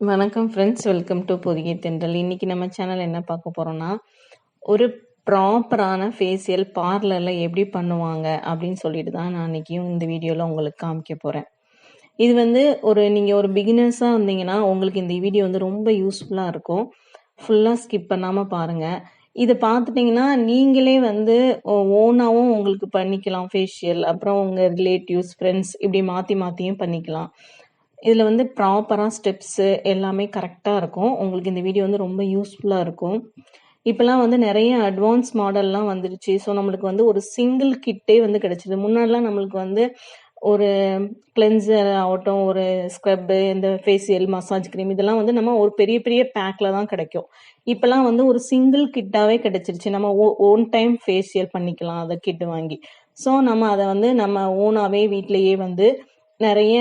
வணக்கம் friends, welcome to Pothigai தென்றல். இன்னைக்கு நம்ம சேனல் என்ன பார்க்க போறோம்னா, ஒரு ப்ராப்பரான ஃபேஷியல் பார்லர்ல எப்படி பண்ணுவாங்க அப்படின்னு சொல்லிட்டு தான் நான் இன்னைக்கும் இந்த வீடியோல உங்களுக்கு காமிக்க போறேன். இது வந்து நீங்க ஒரு பிகினர்ஸா இருந்தீங்கன்னா உங்களுக்கு இந்த வீடியோ வந்து ரொம்ப யூஸ்ஃபுல்லா இருக்கும். ஃபுல்லா ஸ்கிப் பண்ணாம பாருங்க. இத பார்த்துட்டீங்கன்னா நீங்களே வந்து ஓனாவும் உங்களுக்கு பண்ணிக்கலாம் ஃபேஷியல். அப்புறம் உங்க ரிலேட்டிவ்ஸ், ஃப்ரெண்ட்ஸ் இப்படி மாத்தி மாத்தியும் பண்ணிக்கலாம். இதில் வந்து ப்ராப்பராக ஸ்டெப்ஸு எல்லாமே கரெக்டாக இருக்கும். உங்களுக்கு இந்த வீடியோ வந்து ரொம்ப யூஸ்ஃபுல்லாக இருக்கும். இப்போலாம் வந்து நிறைய அட்வான்ஸ் மாடல்லாம் வந்துடுச்சு. ஸோ நம்மளுக்கு வந்து ஒரு சிங்கிள் கிட்டே வந்து கிடச்சிது. முன்னாடிலாம் நம்மளுக்கு வந்து ஒரு கிளென்சர் ஆகட்டும், ஒரு ஸ்க்ரப்பு, இந்த ஃபேஷியல், மசாஜ் க்ரீம் இதெல்லாம் வந்து நம்ம ஒரு பெரிய பெரிய பேக்கில் தான் கிடைக்கும். இப்போலாம் வந்து ஒரு சிங்கிள் கிட்டாகவே கிடச்சிருச்சு. நம்ம ஓன் டைம் ஃபேஷியல் பண்ணிக்கலாம் அதை கிட்டு வாங்கி. ஸோ நம்ம அதை வந்து நம்ம ஓனாகவே வீட்டிலையே வந்து நிறைய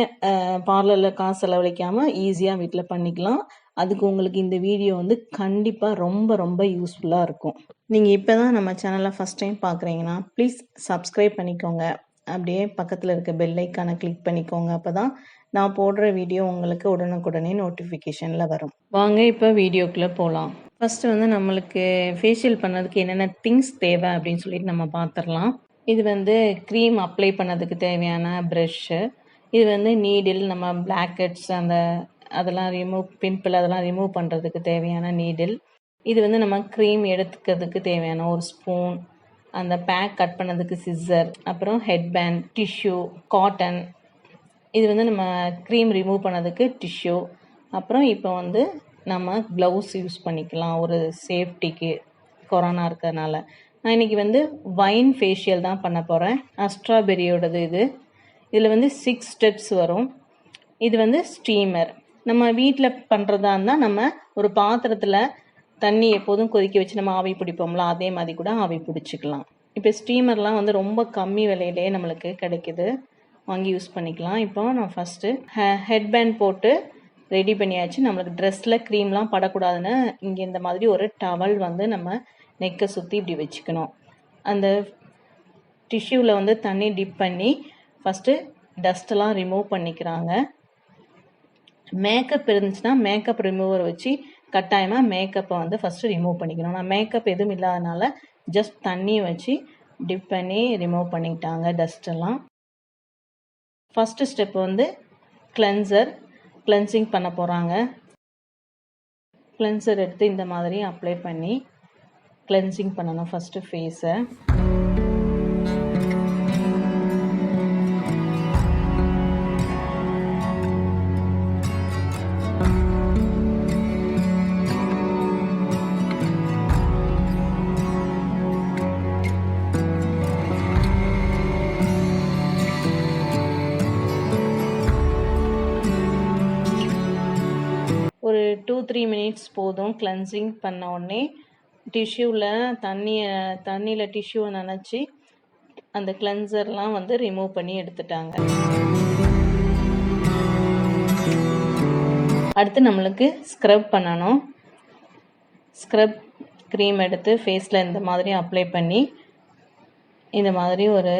பார்லரில் காசு செலவழிக்காமல் ஈஸியாக வீட்டில் பண்ணிக்கலாம். அதுக்கு உங்களுக்கு இந்த வீடியோ வந்து கண்டிப்பாக ரொம்ப ரொம்ப யூஸ்ஃபுல்லாக இருக்கும். நீங்கள் இப்போ தான் நம்ம சேனலை ஃபஸ்ட் டைம் பார்க்குறீங்கன்னா ப்ளீஸ் சப்ஸ்கிரைப் பண்ணிக்கோங்க. அப்படியே பக்கத்தில் இருக்க பெல் ஐக்கானை கிளிக் பண்ணிக்கோங்க. அப்போ தான் நான் போடுற வீடியோ உங்களுக்கு உடனுக்குடனே நோட்டிஃபிகேஷனில் வரும். வாங்க இப்போ வீடியோக்குள்ளே போகலாம். ஃபஸ்ட்டு வந்து நம்மளுக்கு ஃபேஷியல் பண்ணதுக்கு என்னென்ன திங்ஸ் தேவை அப்படின்னு சொல்லிட்டு நம்ம பார்த்துடலாம். இது வந்து க்ரீம் அப்ளை பண்ணதுக்கு தேவையான ப்ரஷ்ஷு. இது வந்து நீடில், நம்ம பிளாக் ஹெட்ஸ் அதெல்லாம் பிம்பிள் அதெல்லாம் ரிமூவ் பண்ணுறதுக்கு தேவையான நீடில். இது வந்து நம்ம க்ரீம் எடுத்துக்கிறதுக்கு தேவையான ஒரு ஸ்பூன், அந்த பேக் கட் பண்ணதுக்கு சிஸ்ஸர், அப்புறம் ஹெட்பேண்ட், டிஷ்யூ, காட்டன். இது வந்து நம்ம க்ரீம் ரிமூவ் பண்ணதுக்கு டிஷ்யூ. அப்புறம் இப்போ வந்து நம்ம க்ளவுஸ் யூஸ் பண்ணிக்கலாம் ஒரு சேஃப்டிக்கு, கொரோனா இருக்கிறதுனால. நான் இன்றைக்கி வந்து வைன் ஃபேஷியல் தான் பண்ண போகிறேன். அஸ்ட்ராபெரியோடது இது. இதில் வந்து 6 ஸ்டெப்ஸ் வரும். இது வந்து ஸ்டீமர். நம்ம வீட்டில் பண்ணுறதா இருந்தால் நம்ம ஒரு பாத்திரத்தில் தண்ணி எப்போதும் கொதிக்க வச்சு நம்ம ஆவி பிடிப்போம்ல, அதே மாதிரி கூட ஆவி பிடிச்சிக்கலாம். இப்போ ஸ்டீமர்லாம் வந்து ரொம்ப கம்மி விலையிலே நம்மளுக்கு கிடைக்கிது, வாங்கி யூஸ் பண்ணிக்கலாம். இப்போ நான் ஃபஸ்ட்டு ஹெட்பேண்ட் போட்டு ரெடி பண்ணியாச்சு. நம்மளுக்கு ட்ரெஸ்ஸில் க்ரீம்லாம் படக்கூடாதுன்னு இங்கே இந்த மாதிரி ஒரு டவல் வந்து நம்ம நெக்கை சுற்றி இப்படி வச்சுக்கணும். அந்த டிஷ்யூவில் வந்து தண்ணி டிப் பண்ணி ஃபஸ்ட்டு டஸ்ட்டெல்லாம் ரிமூவ் பண்ணிக்கிறாங்க. மேக்கப் இருந்துச்சுன்னா மேக்கப் ரிமூவர் வச்சு கட்டாயமாக மேக்கப்பை வந்து ஃபஸ்ட்டு ரிமூவ் பண்ணிக்கணும். நான் மேக்கப் எதுவும் இல்லாதனால ஜஸ்ட் தண்ணியை வச்சு டிப் பண்ணி ரிமூவ் பண்ணிக்கிட்டாங்க டஸ்ட்டெல்லாம். ஃபஸ்ட்டு ஸ்டெப் வந்து கிளென்சிங் பண்ண போகிறாங்க. கிளென்சர் எடுத்து இந்த மாதிரி அப்ளை பண்ணி கிளென்சிங் பண்ணணும் ஃபஸ்ட்டு ஃபேஸை. ஒரு 2-3 மினிட்ஸ் போதும். கிளென்சிங் பண்ண உடனே தண்ணியில் டிஷ்யூவை நனைச்சி அந்த கிளென்சர்லாம் வந்து ரிமூவ் பண்ணி எடுத்துட்டாங்க. அடுத்து நம்மளுக்கு ஸ்க்ரப் பண்ணணும். ஸ்க்ரப் க்ரீம் எடுத்து ஃபேஸில் இந்த மாதிரி அப்ளை பண்ணி இந்த மாதிரி ஒரு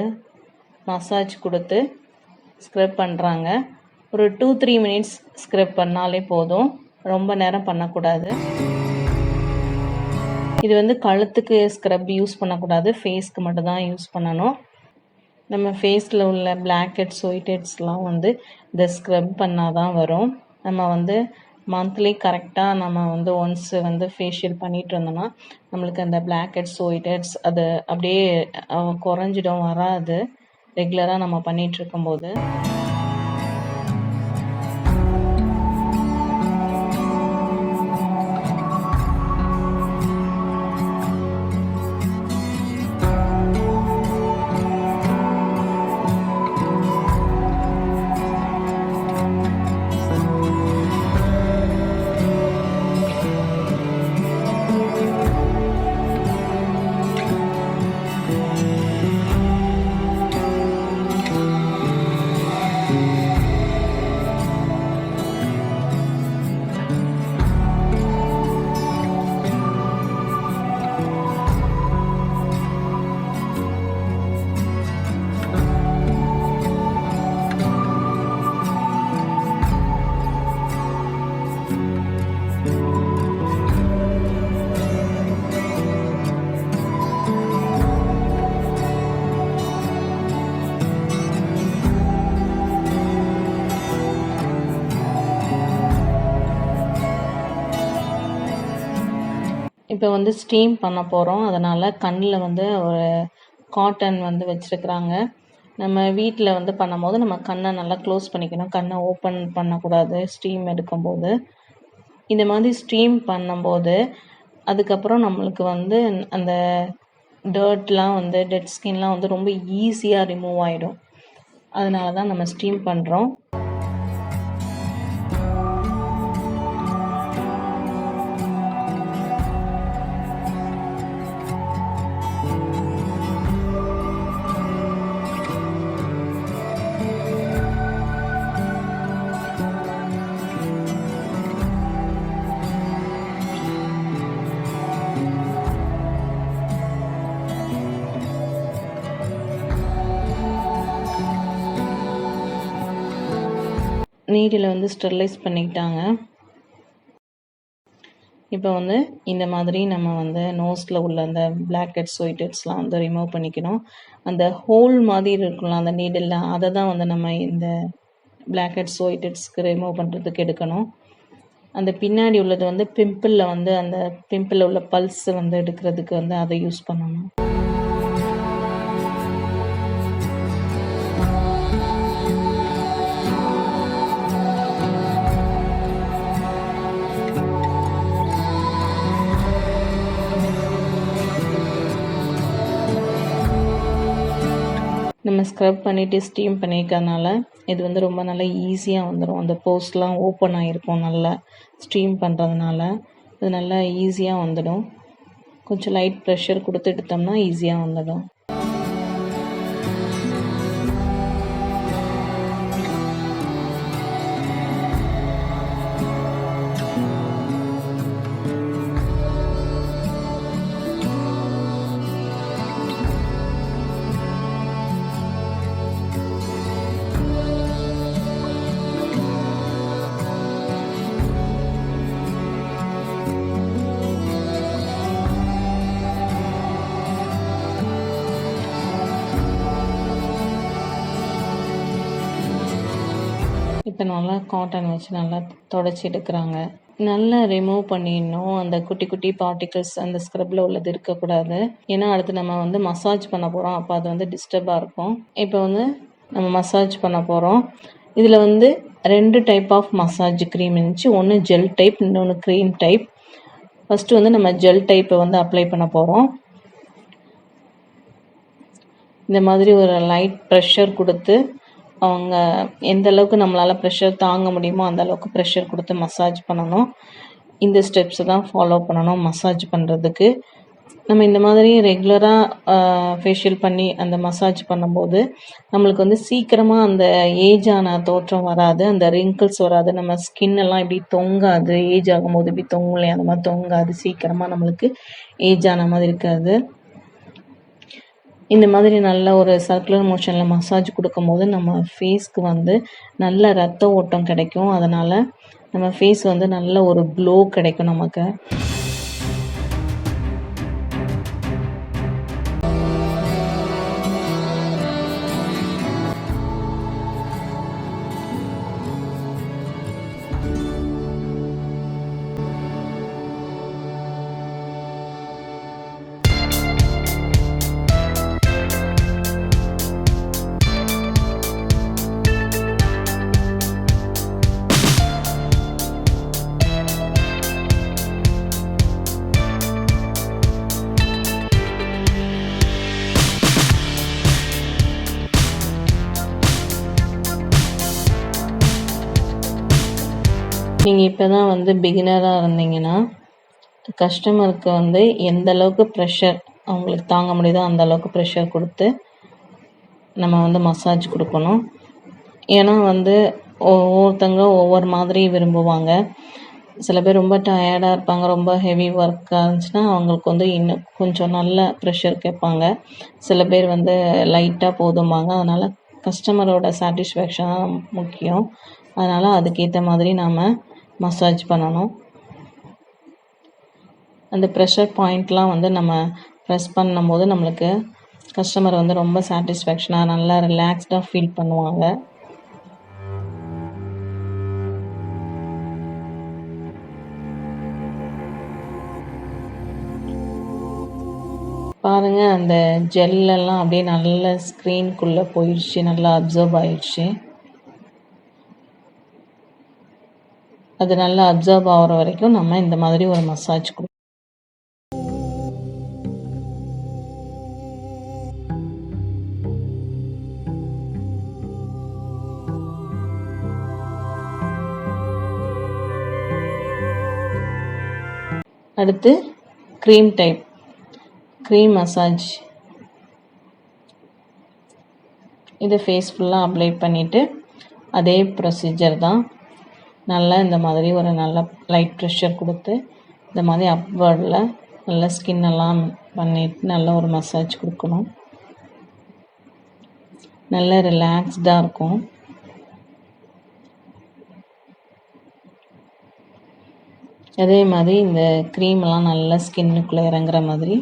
மசாஜ் கொடுத்து ஸ்க்ரப் பண்ணுறாங்க. ஒரு 2-3 மினிட்ஸ் ஸ்க்ரப் பண்ணாலே போதும், ரொம்ப நேரம் பண்ணக்கூடாது. இது வந்து கழுத்துக்கு ஸ்க்ரப் யூஸ் பண்ணக்கூடாது, ஃபேஸ்க்கு மட்டும்தான் யூஸ் பண்ணணும். நம்ம ஃபேஸில் உள்ள பிளாக் ஹெட்ஸ், ஒயிட் ஹெட்ஸ்லாம் வந்து இந்த ஸ்க்ரப் பண்ணால் தான் வரும். நம்ம வந்து மந்த்லி கரெக்டாக நம்ம வந்து ஒன்ஸ் வந்து ஃபேஷியல் பண்ணிகிட்டு இருந்தோம்னா நம்மளுக்கு அந்த பிளாக் ஹெட்ஸ், ஒயிட் ஹெட்ஸ் அது அப்படியே குறைஞ்சிடும், வராது ரெகுலராக நம்ம பண்ணிகிட்டு இருக்கும்போது. இப்போ வந்து ஸ்டீம் பண்ண போகிறோம். அதனால் கண்ணில் வந்து ஒரு காட்டன் வந்து வச்சுருக்குறாங்க. நம்ம வீட்டில் வந்து பண்ணும்போது நம்ம கண்ணை நல்லா க்ளோஸ் பண்ணிக்கணும். கண்ணை ஓப்பன் பண்ணக்கூடாது ஸ்டீம் எடுக்கும்போது. இந்த மாதிரி ஸ்டீம் பண்ணும்போது அதுக்கப்புறம் நம்மளுக்கு வந்து அந்த டர்ட்லாம் வந்து டெட் ஸ்கின்லாம் வந்து ரொம்ப ஈஸியாக ரிமூவ் ஆகிடும். அதனால தான் நம்ம ஸ்டீம் பண்ணுறோம். நீடில் வந்து ஸ்டெர்லைஸ் பண்ணிக்கிட்டாங்க. இப்போ வந்து இந்த மாதிரி நம்ம வந்து நோஸில் உள்ள அந்த பிளாக் ஹெட்ஸ் ஒயிட் ஹெட்ஸ்லாம் வந்து ரிமூவ் பண்ணிக்கணும். அந்த ஹோல் மாதிரி இருக்கும்ல அந்த நீடில், அதை தான் வந்து நம்ம இந்த பிளாக் ஹெட்ஸ் ஒயிட் ஹெட்ஸ்க்கு ரிமூவ் பண்ணுறதுக்கு எடுக்கணும். அந்த பின்னாடி உள்ளது வந்து பிம்பிளில் வந்து அந்த பிம்பிளில் உள்ள பல்ஸ் வந்து எடுக்கிறதுக்கு வந்து அதை யூஸ் பண்ணணும். நம்ம ஸ்க்ரப் பண்ணிவிட்டு ஸ்டீம் பண்ணியிருக்கறனால இது வந்து ரொம்ப நல்லா ஈஸியாக வந்துடும். அந்த போஸ்ட்லாம் ஓப்பன் ஆகிருக்கும் நல்லா ஸ்டீம் பண்ணுறதுனால. இது நல்லா ஈஸியாக வந்துடும். கொஞ்சம் லைட் ப்ரெஷர் கொடுத்து எடுத்தோம்னா ஈஸியாக வந்துடும். இப்போ நல்லா காட்டன் வச்சு நல்லா தொடச்சி எடுக்கிறாங்க. நல்லா ரிமூவ் பண்ணிடணும். அந்த குட்டி குட்டி பார்ட்டிகல்ஸ் அந்த ஸ்க்ரப்பில் உள்ளது இருக்கக்கூடாது. ஏன்னா அடுத்து நம்ம வந்து மசாஜ் பண்ண போகிறோம். அப்போ அது வந்து டிஸ்டர்பாக இருக்கும். இப்போ வந்து நம்ம மசாஜ் பண்ண போகிறோம். இதில் வந்து 2 டைப் ஆஃப் மசாஜ் க்ரீம் இருந்துச்சு. ஒன்று ஜெல் டைப், இன்னொன்று க்ரீம் டைப். ஃபஸ்ட்டு வந்து நம்ம ஜெல் டைப்பை வந்து அப்ளை பண்ண போகிறோம். இந்த மாதிரி ஒரு லைட் ப்ரெஷர் கொடுத்து அவங்க எந்த அளவுக்கு நம்மளால் ப்ரெஷர் தாங்க முடியுமோ அந்த அளவுக்கு ப்ரெஷர் கொடுத்து மசாஜ் பண்ணணும். இந்த ஸ்டெப்ஸை தான் ஃபாலோ பண்ணணும் மசாஜ் பண்ணுறதுக்கு. நம்ம இந்த மாதிரி ரெகுலராக ஃபேஷியல் பண்ணி அந்த மசாஜ் பண்ணும்போது நம்மளுக்கு வந்து சீக்கிரமாக அந்த ஏஜான தோற்றம் வராது, அந்த ரிங்கிள்ஸ் வராது, நம்ம ஸ்கின்னெல்லாம் இப்படி தொங்காது. ஏஜ் ஆகும்போது இப்படி தொங்கலையே அந்த மாதிரி தொங்காது. சீக்கிரமாக நம்மளுக்கு ஏஜ் ஆன மாதிரி இருக்காது. இந்த மாதிரி நல்ல ஒரு சர்க்குலர் மோஷனில் மசாஜ் கொடுக்கும்போது நம்ம ஃபேஸ்க்கு வந்து நல்ல ரத்த ஓட்டம் கிடைக்கும். அதனால் நம்ம ஃபேஸ் வந்து நல்ல ஒரு க்ளோ கிடைக்கும் நமக்கு. நீங்கள் இப்போ தான் வந்து பிகினராக இருந்தீங்கன்னா கஸ்டமருக்கு வந்து எந்த அளவுக்கு ப்ரெஷர் அவங்களுக்கு தாங்க முடியுதோ அந்த அளவுக்கு ப்ரெஷர் கொடுத்து நம்ம வந்து மசாஜ் கொடுக்கணும். ஏன்னா வந்து ஒவ்வொருத்தங்க ஒவ்வொரு மாதிரி விரும்புவாங்க. சில பேர் ரொம்ப டயர்டாக இருப்பாங்க, ரொம்ப ஹெவி ஒர்க்காக இருந்துச்சுன்னா அவங்களுக்கு வந்து இன்னும் கொஞ்சம் நல்ல ப்ரெஷர் கேட்பாங்க. சில பேர் வந்து லைட்டாக போதும்பாங்க. அதனால் கஸ்டமரோட சாட்டிஸ்ஃபேக்ஷன் முக்கியம். அதனால் அதுக்கேற்ற மாதிரி நாம் மசாஜ் பண்ணணும். அந்த ப்ரெஷர் பாயிண்ட்லாம் வந்து நம்ம ப்ரெஸ் பண்ணும்போது நம்மளுக்கு கஸ்டமர் வந்து ரொம்ப சாட்டிஸ்ஃபேக்ஷனாக நல்லா ரிலாக்ஸ்டாக ஃபீல் பண்ணுவாங்க. பாருங்கள், அந்த ஜெல்லெல்லாம் அப்படியே நல்ல ஸ்க்ரீனுக்குள்ளே போயிடுச்சு, நல்லா அப்சர்வ் ஆயிடுச்சு. அது நல்லா அப்சர்வ் ஆகிற வரைக்கும் நம்ம இந்த மாதிரி ஒரு மசாஜ் கொடுக்கணும். அடுத்து க்ரீம் மசாஜ். இது ஃபேஸ் ஃபுல்லாக அப்ளை பண்ணிவிட்டு அதே ப்ரொசீஜர் தான். நல்லா இந்த மாதிரி ஒரு நல்ல லைட் ப்ரெஷர் கொடுத்து இந்த மாதிரி அப்வர்டில் நல்லா ஸ்கின்னெல்லாம் பண்ணிட்டு நல்ல ஒரு மசாஜ் கொடுக்கணும். நல்ல ரிலாக்ஸ்டாக இருக்கும். அதே மாதிரி இந்த க்ரீமெல்லாம் நல்லா ஸ்கின்னுக்குள்ளே இறங்குற மாதிரி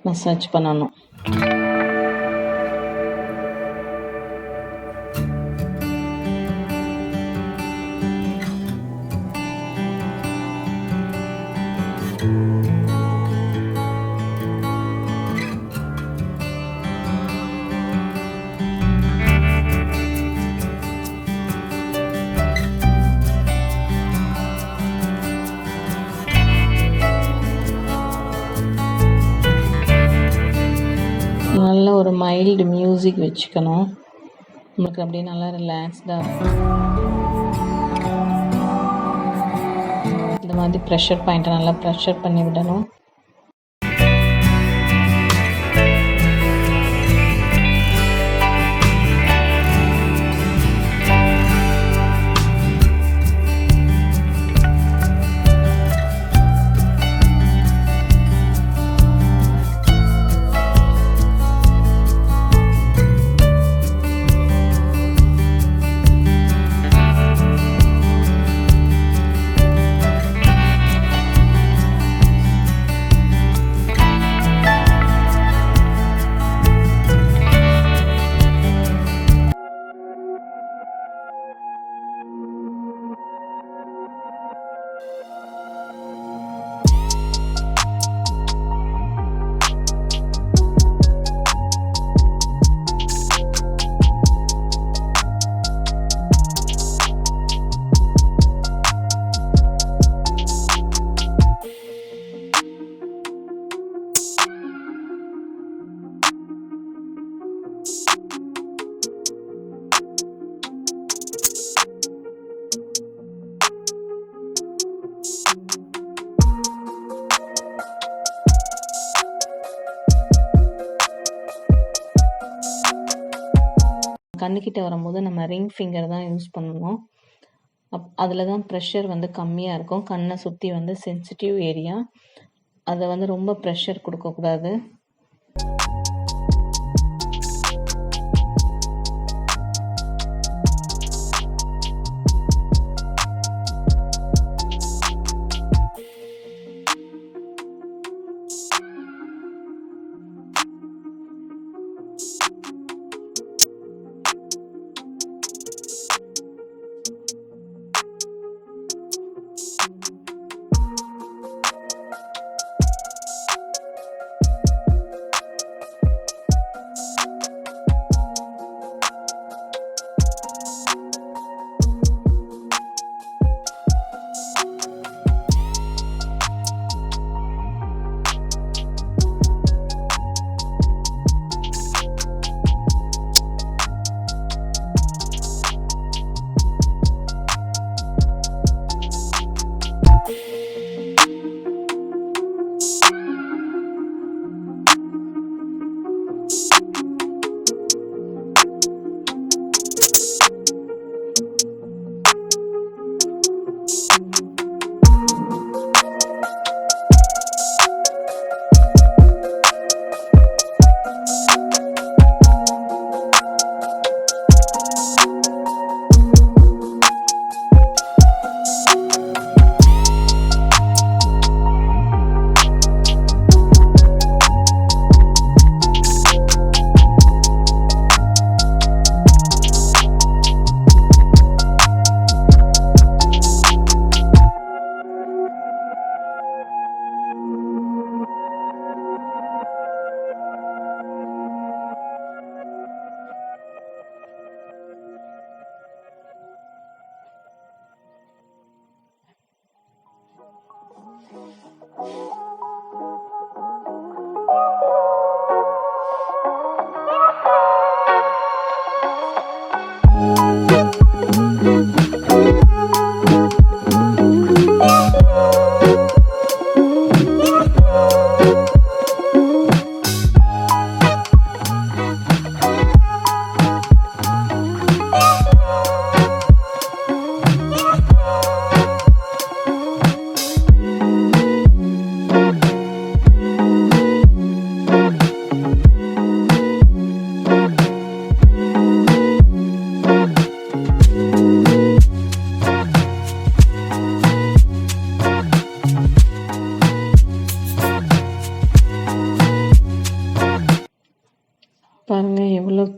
மசாஜ் பண்ணணும். நல்ல ஒரு மைல்டு மியூசிக் வச்சுக்கணும். நமக்கு அப்படியே நல்லா ரிலாக்ஸ்டாக இருக்கும். இந்த மாதிரி ப்ரெஷர் பாயிண்ட்டை நல்லா ப்ரெஷர் பண்ணி விடணும். கண்ணுக்கிட்ட வரும்போது நம்ம ரிங் ஃபிங்கர் தான் யூஸ் பண்ணணும். அதில் தான் ப்ரெஷர் வந்து கம்மியாக இருக்கும். கண்ணை சுற்றி வந்து சென்சிட்டிவ் ஏரியா, அதை வந்து ரொம்ப ப்ரெஷர் கொடுக்கக்கூடாது.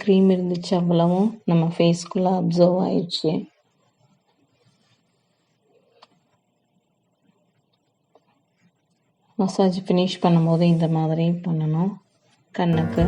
க்ரீம் இருந்துச்சு அவ்வளவும் நம்ம ஃபேஸ்க்குள்ளே அப்சர்வ் ஆயிடுச்சு. மசாஜ் ஃபினிஷ் பண்ணும்போது இந்த மாதிரி பண்ணணும் கண்ணுக்கு.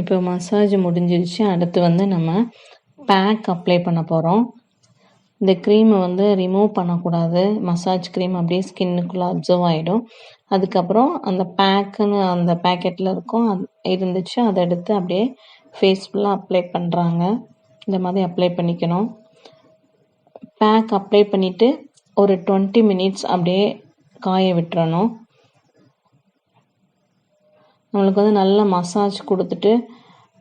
இப்போ மசாஜ் முடிஞ்சிருச்சு. அடுத்து வந்து நம்ம பேக் அப்ளை பண்ண போகிறோம். இந்த க்ரீமை வந்து ரிமூவ் பண்ணக்கூடாது. மசாஜ் க்ரீம் அப்படியே ஸ்கின்னுக்குள்ளே அப்சர்வ் ஆகிடும். அதுக்கப்புறம் அந்த பேக்குன்னு அந்த பேக்கெட்டில் இருக்கும் இருந்துச்சு, அதை எடுத்து அப்படியே ஃபேஸ் ஃபுல்லாக அப்ளை பண்ணுறாங்க. இந்த மாதிரி அப்ளை பண்ணிக்கணும். பேக் அப்ளை பண்ணிவிட்டு ஒரு 20 மினிட்ஸ் அப்படியே காய விட்டுறணும். நம்மளுக்கு வந்து நல்ல மசாஜ் கொடுத்துட்டு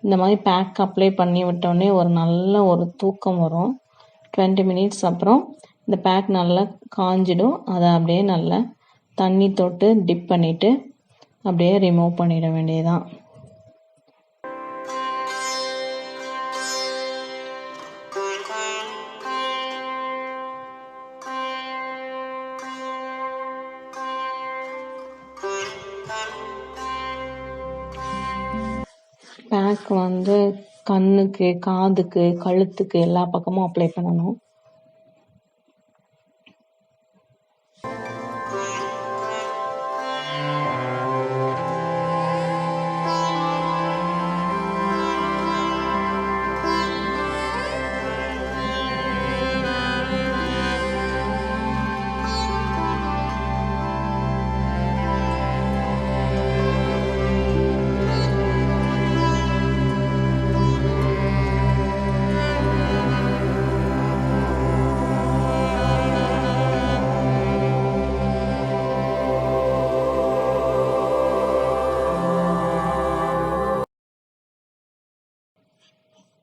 இந்த மாதிரி பேக் அப்ளை பண்ணி விட்டோடனே ஒரு நல்ல ஒரு தூக்கம் வரும். 20 மினிட்ஸ் அப்புறம் இந்த பேக் நல்லா காஞ்சிடும். அதை அப்படியே நல்லா தண்ணி தொட்டு டிப் பண்ணிவிட்டு அப்படியே ரிமூவ் பண்ணிட வேண்டியதுதான். பேக் வந்து கண்ணுக்கு, காதுக்கு, கழுத்துக்கு எல்லா பக்கமும் அப்ளை பண்ணணும்.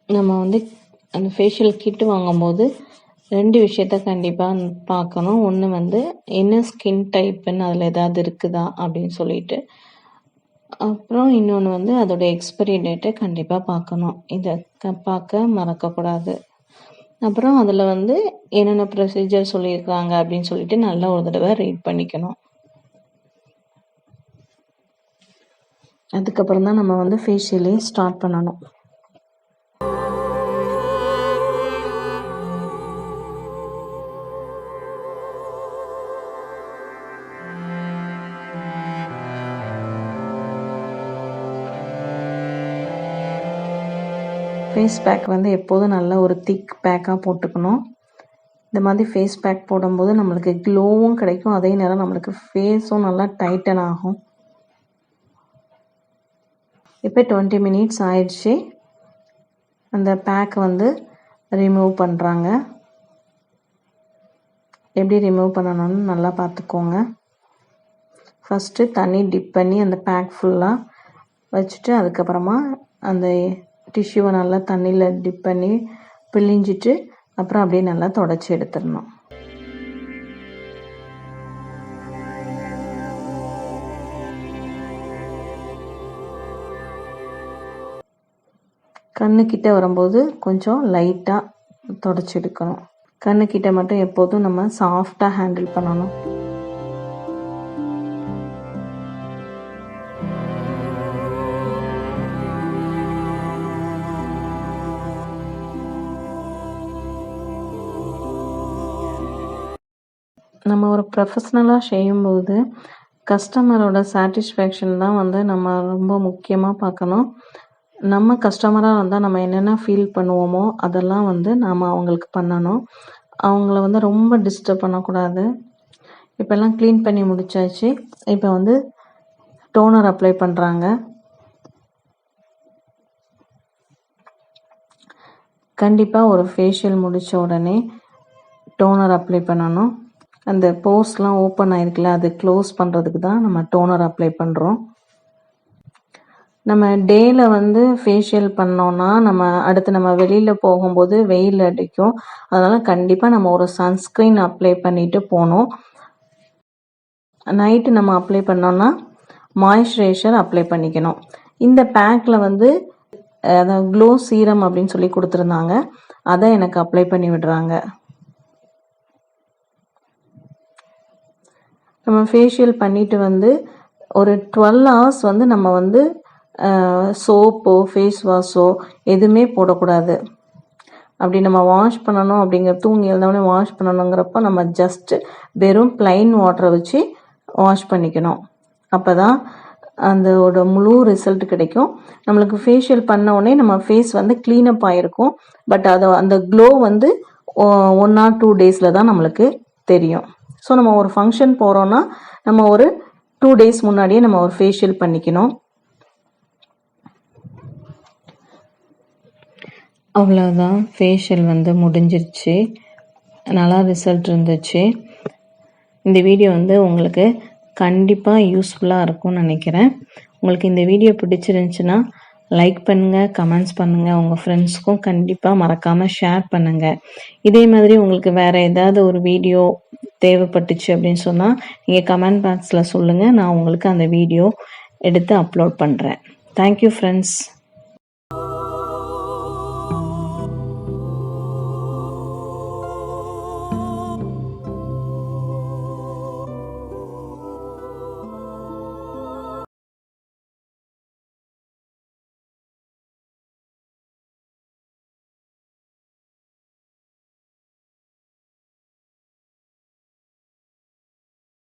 நம்ம வந்து அந்த ஃபேஷியல் கிட்டு வாங்கும்போது 2 விஷயத்த கண்டிப்பாக பார்க்கணும். ஒன்று வந்து என்ன ஸ்கின் டைப்புன்னு அதில் ஏதாவது இருக்குதா அப்படின்னு சொல்லிட்டு, அப்புறம் இன்னொன்று வந்து அதோட எக்ஸ்பைரி டேட்டை கண்டிப்பாக பார்க்கணும். இதை பார்க்க மறக்கக்கூடாது. அப்புறம் அதில் வந்து என்னென்ன ப்ரொசீஜர் சொல்லியிருக்காங்க அப்படின்னு சொல்லிட்டு நல்லா ஒரு தடவை ரீட் பண்ணிக்கணும். அதுக்கப்புறம் தான் நம்ம வந்து ஃபேஷியலே ஸ்டார்ட் பண்ணணும். ஃபேஸ் பேக் வந்து எப்போதும் நல்ல ஒரு திக் பேக்காக போட்டுக்கணும். இந்த மாதிரி ஃபேஸ் பேக் போடும்போது நம்மளுக்கு க்ளோவும் கிடைக்கும், அதே நேரம் நம்மளுக்கு ஃபேஸும் நல்லா டைட்டன் ஆகும். இப்போ 20 மினிட்ஸ் ஆயிடுச்சு. அந்த பேக் வந்து ரிமூவ் பண்ணுறாங்க. எப்படி ரிமூவ் பண்ணணும்னு நல்லா பார்த்துக்கோங்க. ஃபஸ்ட்டு தண்ணி டிப் பண்ணி அந்த பேக் ஃபுல்லாக வச்சுட்டு அதுக்கப்புறமா அந்த டிஷ்யூவை நல்லா தண்ணியில் டிப் பண்ணி பிழிஞ்சிட்டு அப்புறம் அப்படியே நல்லா தொடச்சி எடுத்துடணும். கண்ணுக்கிட்ட வரும்போது கொஞ்சம் லைட்டாக தொடச்சி எடுக்கணும். கண்ணுக்கிட்ட மட்டும் எப்போதும் நம்ம சாஃப்டாக ஹேண்டில் பண்ணணும். நம்ம ஒரு ப்ரொஃபஷ்னலாக செய்யும்போது கஸ்டமரோட சாட்டிஸ்ஃபேக்ஷன் தான் வந்து நம்ம ரொம்ப முக்கியமாக பார்க்கணும். நம்ம கஸ்டமராக வந்தால் நம்ம என்னென்ன ஃபீல் பண்ணுவோமோ அதெல்லாம் வந்து நாம் அவங்களுக்கு பண்ணணும். அவங்கள வந்து ரொம்ப டிஸ்டர்ப் பண்ணக்கூடாது. இப்போல்லாம் க்ளீன் பண்ணி முடிச்சாச்சு. இப்போ வந்து டோனர் அப்ளை பண்ணுறாங்க. கண்டிப்பாக ஒரு ஃபேஷியல் முடித்த உடனே டோனர் அப்ளை பண்ணணும். அந்த போர்ஸ்லாம் ஓப்பன் ஆயிருக்குல்ல, அது க்ளோஸ் பண்ணுறதுக்கு தான் நம்ம டோனர் அப்ளை பண்ணுறோம். நம்ம டேல வந்து ஃபேஷியல் பண்ணோன்னா அடுத்து நம்ம வெளியில் போகும்போது வெயில் அடிக்கும். அதனால் கண்டிப்பாக நம்ம ஒரு சன்ஸ்க்ரீன் அப்ளை பண்ணிட்டு போகணும். நைட்டு நம்ம அப்ளை பண்ணோன்னா மாய்ஸ்சரைசர் அப்ளை பண்ணிக்கணும். இந்த பேக்கில் வந்து அதாவது க்ளோ சீரம் அப்படின்னு சொல்லி கொடுத்துருந்தாங்க. அதை எனக்கு அப்ளை பண்ணி விடுறாங்க. நம்ம ஃபேஷியல் பண்ணிட்டு வந்து ஒரு 12 hours வந்து நம்ம வந்து சோப்போ ஃபேஸ் வாஷோ எதுவுமே போடக்கூடாது. அப்படி நம்ம வாஷ் பண்ணணும் அப்படிங்கிற தூங்கி எழுந்தவொடனே வாஷ் பண்ணணுங்கிறப்ப நம்ம ஜஸ்ட் வெறும் பிளைன் வாட்டரை வச்சு வாஷ் பண்ணிக்கணும். அப்போ தான் அதோட முழு ரிசல்ட் கிடைக்கும். நம்மளுக்கு ஃபேஷியல் பண்ண உடனே நம்ம ஃபேஸ் வந்து க்ளீனப் ஆகிருக்கும். பட் அந்த க்ளோ வந்து 1 or 2 days தான் நம்மளுக்கு தெரியும். ஸோ நம்ம ஒரு ஃபங்க்ஷன் போகிறோன்னா நம்ம ஒரு 2 days முன்னாடியே நம்ம ஒரு ஃபேஷியல் பண்ணிக்கணும். அவ்வளோதான், ஃபேஷியல் வந்து முடிஞ்சிருச்சு. நல்லா ரிசல்ட் இருந்துச்சு. இந்த வீடியோ வந்து உங்களுக்கு கண்டிப்பாக யூஸ்ஃபுல்லாக இருக்கும்னு நினைக்கிறேன். உங்களுக்கு இந்த வீடியோ பிடிச்சிருந்துச்சுன்னா லைக் பண்ணுங்கள், கமெண்ட்ஸ் பண்ணுங்கள், உங்கள் ஃப்ரெண்ட்ஸ்க்கும் கண்டிப்பாக மறக்காமல் ஷேர் பண்ணுங்கள். இதே மாதிரி உங்களுக்கு வேறு ஏதாவது ஒரு வீடியோ தேவைப்பட்டுச்சு அப்படின்னு சொன்னால் நீங்கள் கமெண்ட் பாக்ஸில் சொல்லுங்கள். நான் உங்களுக்கு அந்த வீடியோ எடுத்து அப்லோட் பண்ணுறேன். Thank you friends.